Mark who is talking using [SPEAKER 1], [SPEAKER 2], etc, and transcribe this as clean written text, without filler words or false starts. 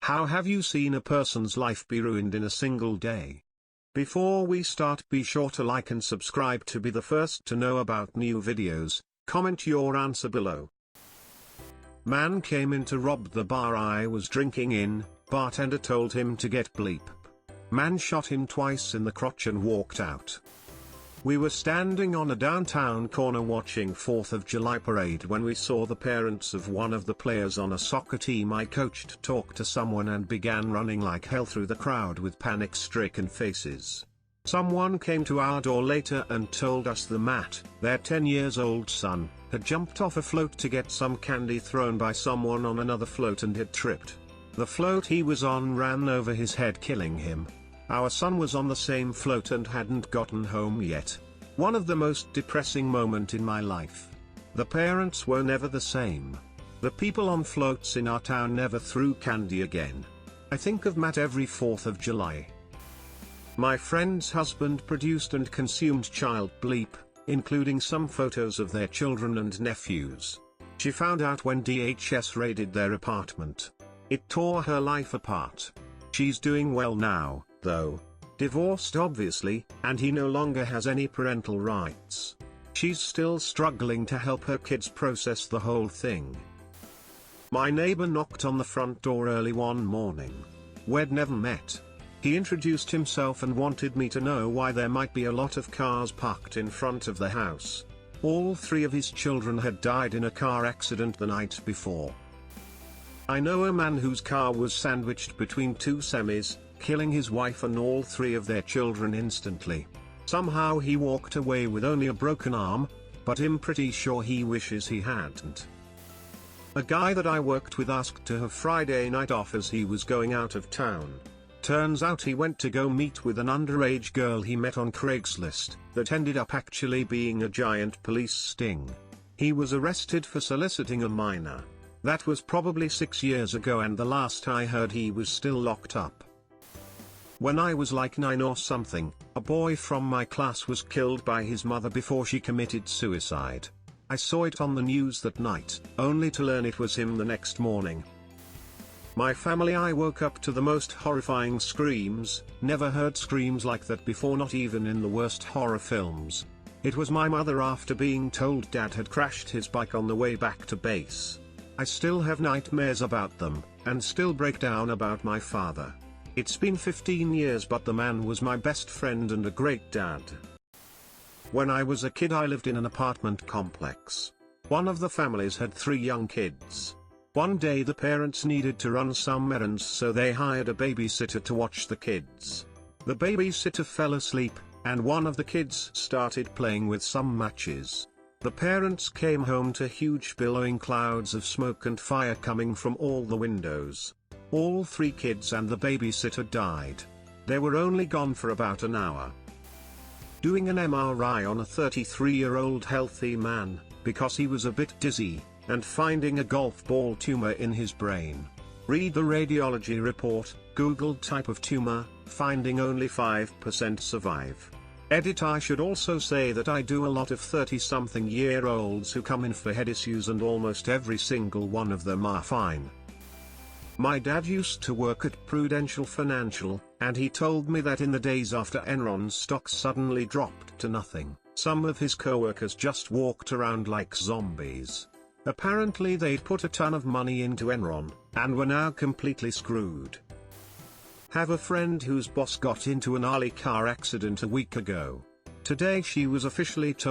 [SPEAKER 1] How have you seen a person's life be ruined in a single day? Before we start, be sure to like and subscribe to be the first to know about new videos. Comment your answer below. Man came in to rob the bar I was drinking in, bartender told him to get bleep. Man shot him twice in the crotch and walked out. We were standing on a downtown corner watching 4th of July parade when we saw the parents of one of the players on a soccer team I coached talk to someone and began running like hell through the crowd with panic-stricken faces. Someone came to our door later and told us the Matt, their 10-year-old son, had jumped off a float to get some candy thrown by someone on another float and had tripped. The float he was on ran over his head, killing him. Our son was on the same float and hadn't gotten home yet. One of the most depressing moments in my life. The parents were never the same. The people on floats in our town never threw candy again. I think of Matt every 4th of July. My friend's husband produced and consumed child bleep, including some photos of their children and nephews. She found out when DHS raided their apartment. It tore her life apart. She's doing well now, though. Divorced obviously, and he no longer has any parental rights. She's still struggling to help her kids process the whole thing. My neighbor knocked on the front door early one morning. We'd never met. He introduced himself and wanted me to know why there might be a lot of cars parked in front of the house. All 3 of his children had died in a car accident the night before. I know a man whose car was sandwiched between 2 semis, killing his wife and all 3 of their children instantly. Somehow he walked away with only a broken arm, but I'm pretty sure he wishes he hadn't. A guy that I worked with asked to have Friday night off as he was going out of town. Turns out he went to go meet with an underage girl he met on Craigslist, that ended up actually being a giant police sting. He was arrested for soliciting a minor. That was probably 6 years ago, and the last I heard he was still locked up. When I was like 9 or something, a boy from my class was killed by his mother before she committed suicide. I saw it on the news that night, only to learn it was him the next morning. My family I woke up to the most horrifying screams. Never heard screams like that before, not even in the worst horror films. It was my mother after being told Dad had crashed his bike on the way back to base. I still have nightmares about them, and still break down about my father. It's been 15 years, but the man was my best friend and a great dad. When I was a kid I lived in an apartment complex. One of the families had 3 young kids. One day the parents needed to run some errands, so they hired a babysitter to watch the kids. The babysitter fell asleep, and one of the kids started playing with some matches. The parents came home to huge billowing clouds of smoke and fire coming from all the windows. All 3 kids and the babysitter died. They were only gone for about an hour. Doing an MRI on a 33-year-old healthy man, because he was a bit dizzy, and finding a golf ball tumor in his brain. Read the radiology report, Google type of tumor, finding only 5% survive. Edit: I should also say that I do a lot of 30-something-year-olds who come in for head issues, and almost every single one of them are fine. My dad used to work at Prudential Financial, and he told me that in the days after Enron's stock suddenly dropped to nothing, some of his co-workers just walked around like zombies. Apparently they'd put a ton of money into Enron, and were now completely screwed. Have a friend whose boss got into an gnarly car accident a week ago. Today she was officially told